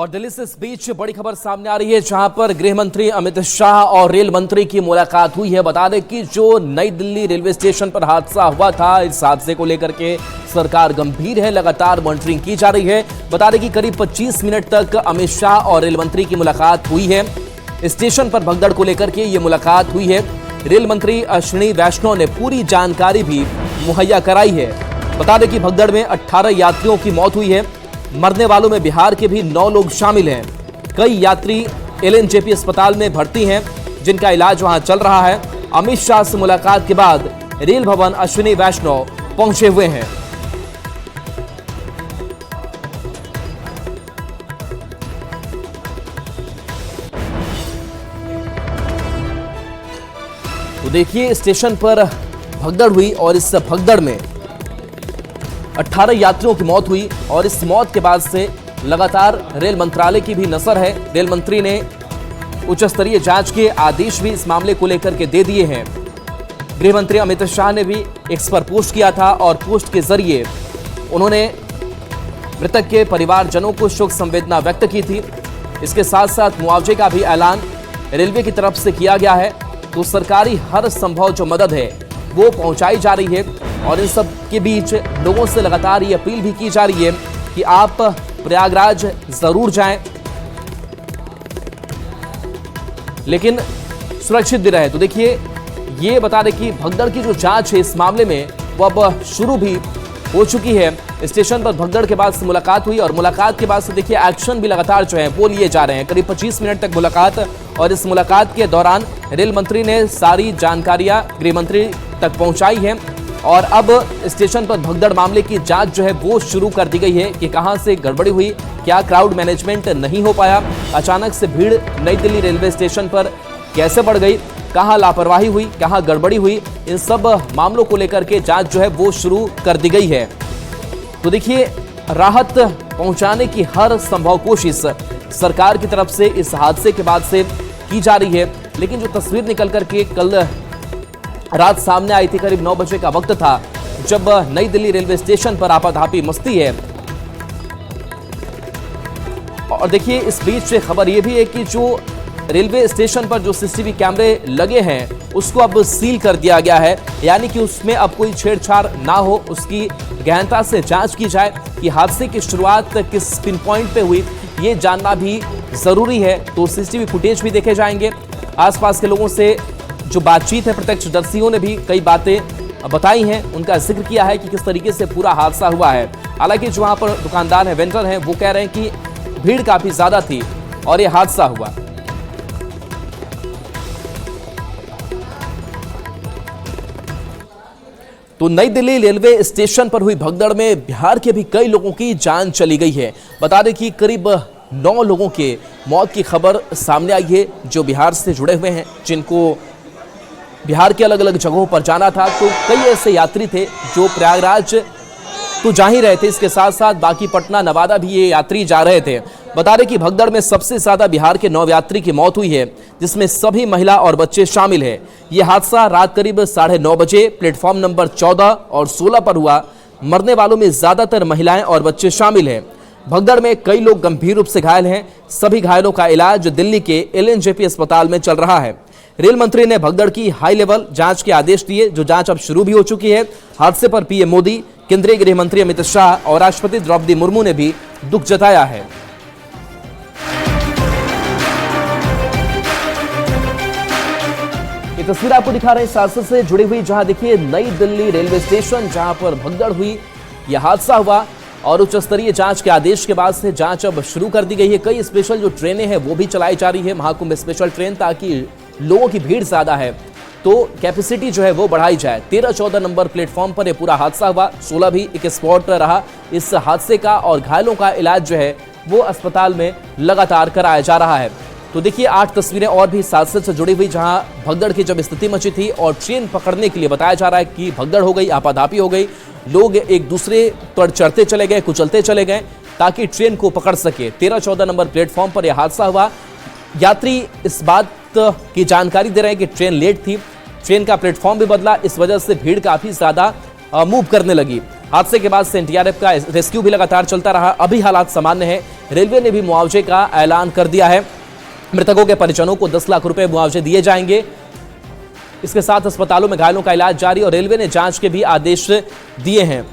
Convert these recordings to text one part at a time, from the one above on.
और दिल्ली से इस बीच बड़ी खबर सामने आ रही है, जहां पर गृह मंत्री अमित शाह और रेल मंत्री की मुलाकात हुई है। बता दें कि जो नई दिल्ली रेलवे स्टेशन पर हादसा हुआ था, इस हादसे को लेकर के सरकार गंभीर है, लगातार मॉनिटरिंग की जा रही है। बता दें कि करीब 25 मिनट तक अमित शाह और रेल मंत्री की मुलाकात हुई है। स्टेशन पर भगदड़ को लेकर के ये मुलाकात हुई है। रेल मंत्री अश्विनी वैष्णव ने पूरी जानकारी भी मुहैया कराई है। बता दें कि भगदड़ में 18 यात्रियों की मौत हुई है। मरने वालों में बिहार के भी 9 लोग शामिल हैं। कई यात्री एलएनजेपी अस्पताल में भर्ती हैं, जिनका इलाज वहां चल रहा है। अमित शाह से मुलाकात के बाद रेल भवन अश्विनी वैष्णव पहुंचे हुए हैं। तो देखिए, स्टेशन पर भगदड़ हुई और इस भगदड़ में 18 यात्रियों की मौत हुई और इस मौत के बाद से लगातार रेल मंत्रालय की भी नजर है। रेल मंत्री ने उच्च स्तरीय जांच के आदेश भी इस मामले को लेकर के दे दिए हैं। गृह मंत्री अमित शाह ने भी एक्स पर पोस्ट किया था और पोस्ट के जरिए उन्होंने मृतक के परिवारजनों को शोक संवेदना व्यक्त की थी। इसके साथ साथ मुआवजे का भी ऐलान रेलवे की तरफ से किया गया है। तो सरकारी हर संभव जो मदद है वो पहुंचाई जा रही है और इन सब के बीच लोगों से लगातार ये अपील भी की जा रही है कि आप प्रयागराज जरूर जाएं, लेकिन सुरक्षित भी रहे। तो देखिए, ये बता दें कि भगदड़ की जो जांच है इस मामले में वो अब शुरू भी हो चुकी है। स्टेशन पर भगदड़ के बाद से मुलाकात हुई और मुलाकात के बाद से देखिए एक्शन भी लगातार जो है वो लिए जा रहे हैं। करीब 25 मिनट तक मुलाकात, और इस मुलाकात के दौरान रेल मंत्री ने सारी जानकारियां गृह मंत्री तक पहुंचाई है और अब स्टेशन पर भगदड़ मामले की जांच जो है वो शुरू कर दी गई है कि कहां से गड़बड़ी हुई, क्या क्राउड मैनेजमेंट नहीं हो पाया, अचानक से भीड़ नई दिल्ली रेलवे स्टेशन पर कैसे बढ़ गई, कहां लापरवाही हुई, कहां गड़बड़ी हुई। इन सब मामलों को लेकर के जांच जो है वो शुरू कर दी गई है। तो देखिए, राहत पहुंचाने की हर संभव कोशिश सरकार की तरफ से इस हादसे के बाद से की जा रही है। लेकिन जो तस्वीर निकल करके कल रात सामने आई थी, करीब 9 बजे का वक्त था जब नई दिल्ली रेलवे स्टेशन पर आपाधापी मस्ती है। और देखिए, इस बीच से खबर यह भी है कि जो रेलवे स्टेशन पर जो सीसीटीवी कैमरे लगे हैं उसको अब सील कर दिया गया है, यानी कि उसमें अब कोई छेड़छाड़ ना हो, उसकी गहनता से जांच की जाए कि हादसे की शुरुआत किस पिन पॉइंट पे हुई, ये जानना भी जरूरी है। तो सीसीटीवी फुटेज भी देखे जाएंगे। आसपास के लोगों से जो बातचीत है, प्रत्यक्षदर्शियों ने भी कई बातें बताई हैं, उनका जिक्र किया है कि किस तरीके से पूरा हादसा हुआ है। हालांकि जो वहां पर दुकानदार हैं, वेंडर हैं, वो कह रहे हैं कि भीड़ काफी ज्यादा थी और यह हादसा हुआ। तो नई दिल्ली रेलवे स्टेशन पर हुई भगदड़ में बिहार के भी कई लोगों की जान चली गई है। बता दें कि करीब 9 लोगों के मौत की खबर सामने आई है जो बिहार से जुड़े हुए हैं, जिनको बिहार के अलग अलग जगहों पर जाना था। तो कई ऐसे यात्री थे जो प्रयागराज तो जा ही रहे थे, इसके साथ साथ बाकी पटना, नवादा भी ये यात्री जा रहे थे। बता दें कि भगदड़ में सबसे ज्यादा बिहार के 9 यात्री की मौत हुई है, जिसमें सभी महिला और बच्चे शामिल हैं। यह हादसा रात करीब 9:30 बजे प्लेटफॉर्म नंबर 14 और 16 पर हुआ। मरने वालों में ज्यादातर महिलाएं और बच्चे शामिल हैं। भगदड़ में कई लोग गंभीर रूप से घायल हैं। सभी घायलों का इलाज दिल्ली के एलएनजेपी अस्पताल में चल रहा है। रेल मंत्री ने भगदड़ की हाई लेवल जांच के आदेश दिए, जो जांच अब शुरू भी हो चुकी है। हादसे पर पीएम मोदी, केंद्रीय गृह मंत्री अमित शाह और राष्ट्रपति द्रौपदी मुर्मू ने भी दुख जताया है। ये तस्वीर आपको दिखा रहे हैं इस हादसे से जुड़ी हुई, जहां देखिए नई दिल्ली रेलवे स्टेशन जहां पर भगदड़ हुई, यह हादसा हुआ और उच्च स्तरीय जांच के आदेश के बाद से जांच अब शुरू कर दी गई है। कई स्पेशल जो ट्रेनें हैं वो भी चलाई जा रही है, महाकुंभ स्पेशल ट्रेन, ताकि लोगों की भीड़ ज्यादा है तो कैपेसिटी जो है वो बढ़ाई जाए। 13-14 नंबर प्लेटफॉर्म पर यह पूरा हादसा हुआ। 16 भी एक स्पॉट रहा इस हादसे का और घायलों का इलाज जो है वो अस्पताल में लगातार कराया जा रहा है। तो देखिए, 8 तस्वीरें और भी इस हादसे से जुड़ी हुई, जहां भगदड़ की जब स्थिति मची थी और ट्रेन पकड़ने के लिए बताया जा रहा है कि भगदड़ हो गई, आपाधापी हो गई, लोग एक दूसरे पर चढ़ते चले गए, कुचलते चले गए ताकि ट्रेन को पकड़ सके। 13-14 नंबर प्लेटफॉर्म पर यह हादसा हुआ। यात्री इस बात की जानकारी दे रहे हैं कि ट्रेन लेट थी, ट्रेन का प्लेटफॉर्म भी बदला, इस वजह से भीड़ काफी ज्यादा मूव करने लगी। हादसे के बाद से एनडीआरएफ का रेस्क्यू भी लगातार चलता रहा। अभी हालात सामान्य है। रेलवे ने भी मुआवजे का ऐलान कर दिया है। मृतकों के परिजनों को 10 लाख रुपए मुआवजे दिए जाएंगे। इसके साथ अस्पतालों में घायलों का इलाज जारी और रेलवे ने जांच के भी आदेश दिए हैं।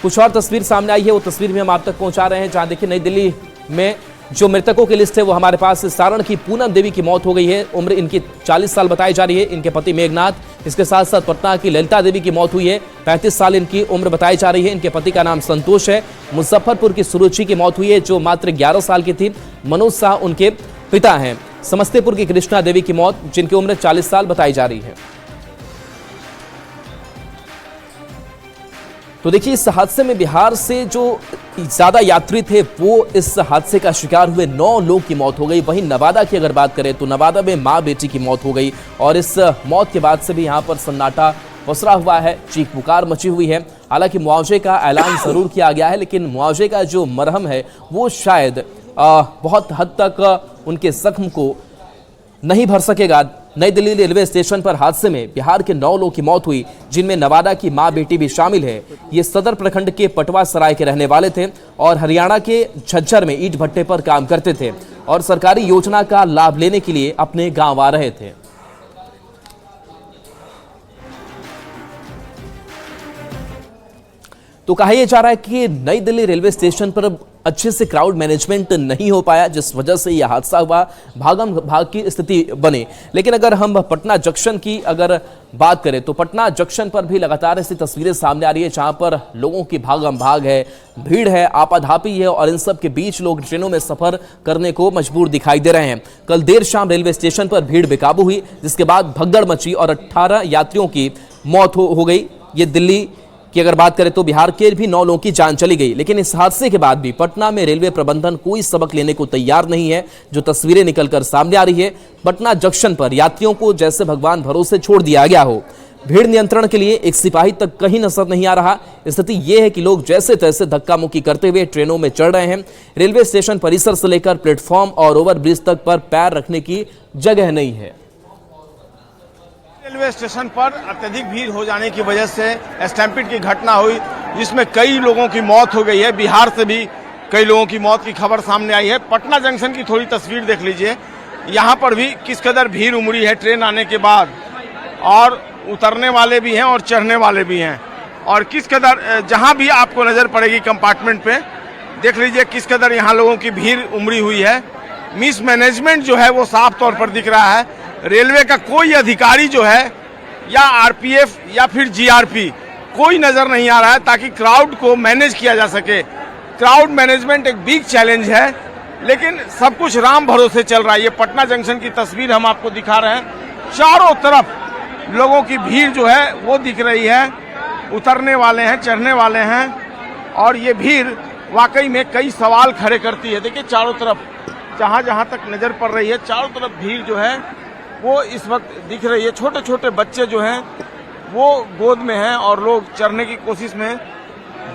कुछ और तस्वीर सामने आई है, वो तस्वीर भी हम आप तक पहुंचा रहे हैं। जहां देखिए नई दिल्ली में जो मृतकों की लिस्ट है वो हमारे पास सारण की पूनम देवी की मौत हो गई है। उम्र इनकी 40 साल बताई जा रही है। इनके पति मेघनाथ। इसके साथ साथ पटना की ललिता देवी की मौत हुई है। 35 साल इनकी उम्र बताई जा रही है। इनके पति का नाम संतोष है। मुजफ्फरपुर की सुरुचि की मौत हुई है जो मात्र 11 साल की थी। मनोज शाह उनके पिता हैं। समस्तीपुर की कृष्णा देवी की मौत, जिनकी उम्र 40 साल बताई जा रही है। तो देखिए इस हादसे में बिहार से जो ज्यादा यात्री थे वो इस हादसे का शिकार हुए। 9 लोग की मौत हो गई। वहीं नवादा की अगर बात करें तो नवादा में मां बेटी की मौत हो गई और इस मौत के बाद से भी यहां पर सन्नाटा पसरा हुआ है, चीख पुकार मची हुई है। हालांकि मुआवजे का ऐलान जरूर किया गया है, लेकिन मुआवजे का जो मरहम है वो शायद बहुत हद तक उनके जख्म को नहीं भर सकेगा। नई दिल्ली रेलवे स्टेशन पर हादसे में बिहार के 9 लोगों की मौत हुई, जिनमें नवादा की मां बेटी भी शामिल है। ये सदर प्रखंड के पटवा सराय के रहने वाले थे और हरियाणा के झज्जर में ईंट भट्टे पर काम करते थे और सरकारी योजना का लाभ लेने के लिए अपने गांव आ रहे थे। तो कहा यह जा रहा है कि नई दिल्ली रेलवे स्टेशन पर अच्छे से क्राउड मैनेजमेंट नहीं हो पाया, जिस वजह से यह हादसा हुआ, भागम भाग की स्थिति बनी। लेकिन अगर हम पटना जंक्शन की अगर बात करें तो पटना जंक्शन पर भी लगातार ऐसी तस्वीरें सामने आ रही है जहां पर लोगों की भागम भाग है, भीड़ है, आपाधापी है और इन सब के बीच लोग ट्रेनों में सफर करने को मजबूर दिखाई दे रहे हैं। कल देर शाम रेलवे स्टेशन पर भीड़ बेकाबू हुई, जिसके बाद भगदड़ मची और 18 यात्रियों की मौत हो गई। ये दिल्ली की अगर बात करें तो बिहार के भी 9 लोगों की जान चली गई। लेकिन इस हादसे के बाद भी पटना में रेलवे प्रबंधन कोई सबक लेने को तैयार नहीं है। जो तस्वीरें निकलकर सामने आ रही है, पटना जंक्शन पर यात्रियों को जैसे भगवान भरोसे छोड़ दिया गया हो। भीड़ नियंत्रण के लिए एक सिपाही तक कहीं नजर नहीं आ रहा। स्थिति यह है कि लोग जैसे तैसे धक्का मुक्की करते हुए ट्रेनों में चढ़ रहे हैं। रेलवे स्टेशन परिसर से लेकर प्लेटफॉर्म और ओवरब्रिज तक पर पैर रखने की जगह नहीं है। रेलवे स्टेशन पर अत्यधिक भीड़ हो जाने की वजह से स्टैम्पिड की घटना हुई, जिसमें कई लोगों की मौत हो गई है। बिहार से भी कई लोगों की मौत की खबर सामने आई है। पटना जंक्शन की थोड़ी तस्वीर देख लीजिए। यहाँ पर भी किस कदर भीड़ उमड़ी है ट्रेन आने के बाद, और उतरने वाले भी हैं और चढ़ने वाले भी हैं। और किस कदर जहाँ भी आपको नजर पड़ेगी कंपार्टमेंट पे, देख लीजिए किस कदर यहाँ लोगों की भीड़ उमड़ी हुई है। मिसमैनेजमेंट जो है वो साफ तौर पर दिख रहा है। रेलवे का कोई अधिकारी जो है या आरपीएफ या फिर जीआरपी कोई नजर नहीं आ रहा है ताकि क्राउड को मैनेज किया जा सके। क्राउड मैनेजमेंट एक बिग चैलेंज है, लेकिन सब कुछ राम भरोसे चल रहा है। ये पटना जंक्शन की तस्वीर हम आपको दिखा रहे हैं। चारों तरफ लोगों की भीड़ जो है वो दिख रही है। उतरने वाले हैं, चढ़ने वाले हैं, और ये भीड़ वाकई में कई सवाल खड़े करती है। देखिए चारों तरफ जहाँ जहाँ तक नजर पड़ रही है, चारों तरफ भीड़ जो है वो इस वक्त दिख रही है। छोटे छोटे बच्चे जो हैं वो गोद में हैं और लोग चढ़ने की कोशिश में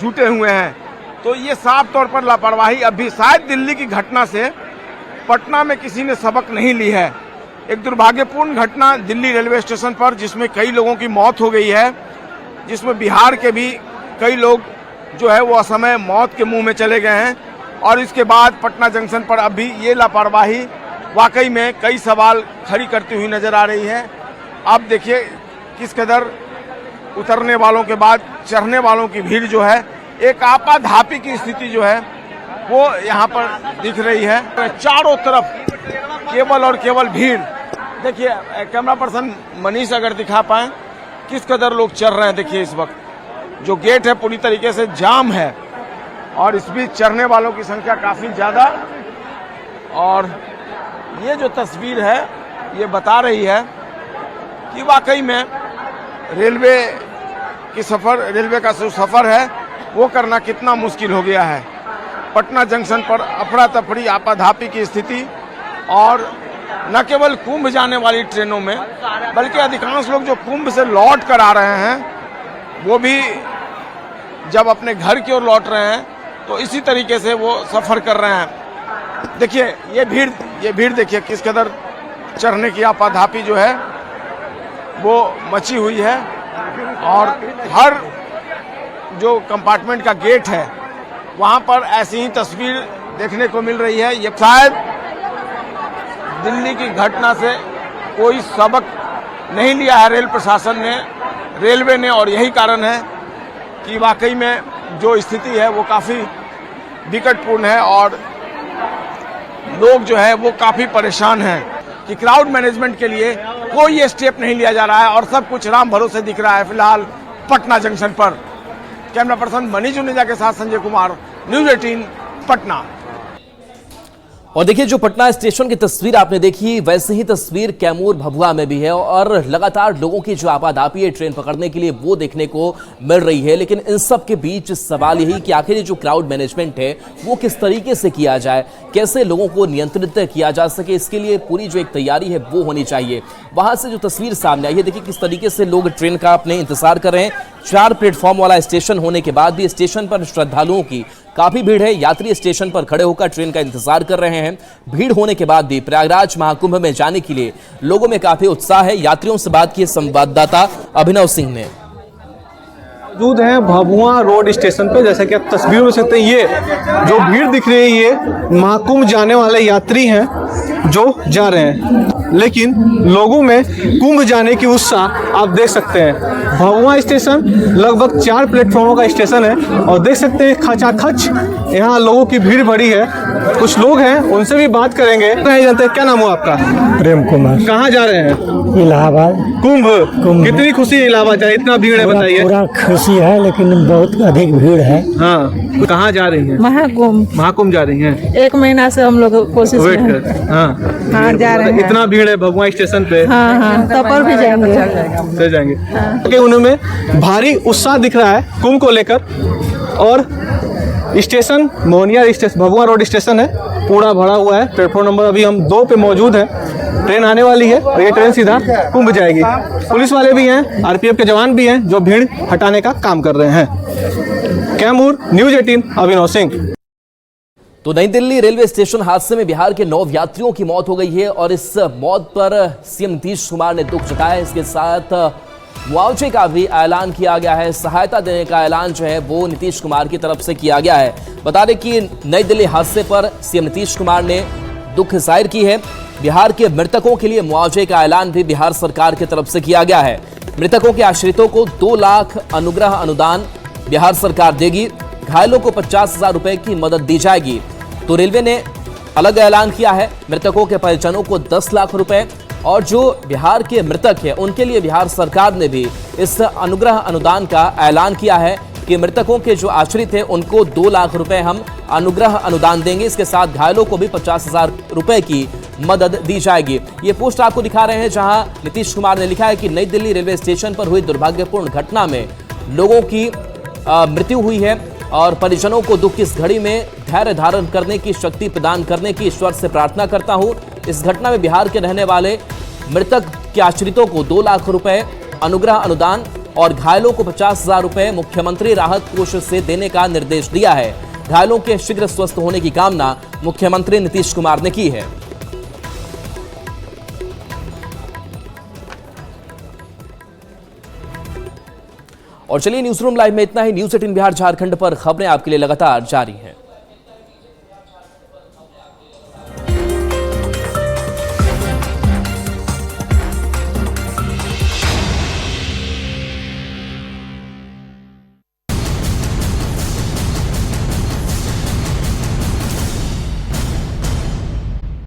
जुटे हुए हैं। तो ये साफ तौर पर लापरवाही, अभी शायद दिल्ली की घटना से पटना में किसी ने सबक नहीं ली है। एक दुर्भाग्यपूर्ण घटना दिल्ली रेलवे स्टेशन पर, जिसमें कई लोगों की मौत हो गई है, जिसमें बिहार के भी कई लोग जो है वो असमय मौत के मुंह में चले गए हैं। और इसके बाद पटना जंक्शन पर अभी ये लापरवाही वाकई में कई सवाल खड़ी करती हुई नजर आ रही है। अब देखिए किस कदर उतरने वालों के बाद चढ़ने वालों की भीड़ जो है, एक आपाधापी की स्थिति जो है वो यहाँ पर दिख रही है। चारों तरफ केवल और केवल भीड़। देखिए कैमरा पर्सन मनीष अगर दिखा पाए किस कदर लोग चढ़ रहे हैं। देखिए इस वक्त जो गेट है पूरी तरीके से जाम है और इस बीच चढ़ने वालों की संख्या काफी ज्यादा। और ये जो तस्वीर है ये बता रही है कि वाकई में रेलवे का जो सफर है वो करना कितना मुश्किल हो गया है। पटना जंक्शन पर अफरा तफरी, आपाधापी की स्थिति, और न केवल कुंभ जाने वाली ट्रेनों में बल्कि अधिकांश लोग जो कुंभ से लौट कर आ रहे हैं वो भी जब अपने घर की ओर लौट रहे हैं तो इसी तरीके से वो सफर कर रहे हैं। देखिए ये भीड़ देखिए किस कदर चढ़ने की आपाधापी जो है वो मची हुई है। और हर जो कंपार्टमेंट का गेट है वहां पर ऐसी ही तस्वीर देखने को मिल रही है। ये शायद दिल्ली की घटना से कोई सबक नहीं लिया है रेल प्रशासन ने, रेलवे ने, और यही कारण है कि वाकई में जो स्थिति है वो काफी विकटपूर्ण है और लोग जो है वो काफी परेशान हैं कि क्राउड मैनेजमेंट के लिए कोई स्टेप नहीं लिया जा रहा है और सब कुछ राम भरोसे दिख रहा है फिलहाल पटना जंक्शन पर। कैमरा पर्सन मनीष जुनेजा के साथ संजय कुमार, न्यूज़ 18 पटना। और देखिए, जो पटना स्टेशन की तस्वीर आपने देखी, वैसे ही तस्वीर कैमूर भभुआ में भी है और लगातार लोगों की जो आपाधापी है ट्रेन पकड़ने के लिए वो देखने को मिल रही है। लेकिन इन सब के बीच सवाल यही कि आखिर जो क्राउड मैनेजमेंट है वो किस तरीके से किया जाए, कैसे लोगों को नियंत्रित किया जा सके, इसके लिए पूरी जो एक तैयारी है वो होनी चाहिए। वहां से जो तस्वीर सामने आई है, देखिए किस तरीके से लोग ट्रेन का अपने इंतजार कर रहे हैं। 4 प्लेटफॉर्म वाला स्टेशन होने के बाद भी स्टेशन पर श्रद्धालुओं की काफी भीड़ है। यात्री स्टेशन पर खड़े होकर ट्रेन का इंतजार कर रहे हैं। भीड़ होने के बाद भी प्रयागराज महाकुंभ में जाने के लिए लोगों में काफी उत्साह है। यात्रियों से बात की संवाददाता अभिनव सिंह ने। मौजूद हैं भभुआ रोड स्टेशन पे, जैसा कि आप तस्वीर में देख सकते हैं। ये जो भीड़ दिख रही है ये महाकुंभ जाने वाले यात्री हैं जो जा रहे हैं, लेकिन लोगों में कुंभ जाने की उत्साह आप देख सकते हैं। भभुआ स्टेशन लगभग 4 प्लेटफॉर्मों का स्टेशन है और देख सकते हैं खचाखच यहाँ लोगों की भीड़ भरी है। कुछ लोग हैं, उनसे भी बात करेंगे। नहीं जानते, क्या नाम हो आपका? प्रेम कुमार। कहाँ जा रहे हैं? इलाहाबाद। कुंभ। कितनी खुशी है इलाहाबाद जाए, इतना भीड़ है, बताइए। पूरा खुशी है, लेकिन बहुत अधिक भीड़ है। हाँ, कहाँ जा रही हैं? महाकुंभ जा रही हैं। 1 महीना से हम लोग कोशिश वेट में कर। हाँ जा रहे हैं। इतना भीड़ है भभुआ स्टेशन पे। हाँ तब पर भी जाएंगे। चल जाएंगे। क्योंकि उनमें भारी उत्साह दिख रहा है कुंभ को लेकर। और station Mohania station, Bhabua road station है, पूरा भरा हुआ है। प्लेटफॉर्म नंबर अभी हम 2 पे मौजूद हैं। ट्रेन आने वाली है और ये ट्रेन सीधा कुंभ जाएगी। पुलिस वाले भी हैं, आरपीएफ के जवान भी हैं जो भीड़ हटाने का काम कर रहे हैं। कैमूर, न्यूज़ 18 अभिनव सिंह। तो नई दिल्ली रेलवे स्टेशन हादसे में बिहार के 9 यात्रियों की मौत हो गई है और इस मौत पर सीएम नीतीश कुमार ने दुख जताया है। इसके साथ मुआवजे का भी ऐलान किया गया है। सहायता देने का ऐलान जो है वो नीतीश कुमार की तरफ से किया गया है। बता दें कि नई दिल्ली हादसे पर सीएम नीतीश कुमार ने दुख जाहिर की है। बिहार के मृतकों के लिए मुआवजे का ऐलान भी बिहार सरकार की तरफ से किया गया है। मृतकों के आश्रितों को 2 लाख अनुग्रह अनुदान बिहार सरकार देगी। घायलों को 50,000 रुपए की मदद दी जाएगी। तो रेलवे ने अलग ऐलान किया है, मृतकों के परिजनों को 10 लाख रुपए, और जो बिहार के मृतक है उनके लिए बिहार सरकार ने भी इस अनुग्रह अनुदान का ऐलान किया है कि मृतकों के जो आश्रित हैं उनको 2 लाख रुपए हम अनुग्रह अनुदान देंगे। इसके साथ घायलों को भी 50,000 रुपए की मदद दी जाएगी। ये पोस्ट आपको दिखा रहे हैं जहां नीतीश कुमार ने लिखा है कि नई दिल्ली रेलवे स्टेशन पर हुई दुर्भाग्यपूर्ण घटना में लोगों की मृत्यु हुई है और परिजनों को दुख की इस घड़ी में धैर्य धारण करने की शक्ति प्रदान करने की ईश्वर से प्रार्थना करता हूं। इस घटना में बिहार के रहने वाले मृतक के आश्रितों को 2 लाख रुपए अनुग्रह अनुदान और घायलों को 50,000 रुपए मुख्यमंत्री राहत कोष से देने का निर्देश दिया है। घायलों के शीघ्र स्वस्थ होने की कामना मुख्यमंत्री नीतीश कुमार ने की है। और चलिए, न्यूज़ रूम लाइव में इतना ही। न्यूज़ 18 बिहार झारखंड पर खबरें आपके लिए लगातार जारी हैं।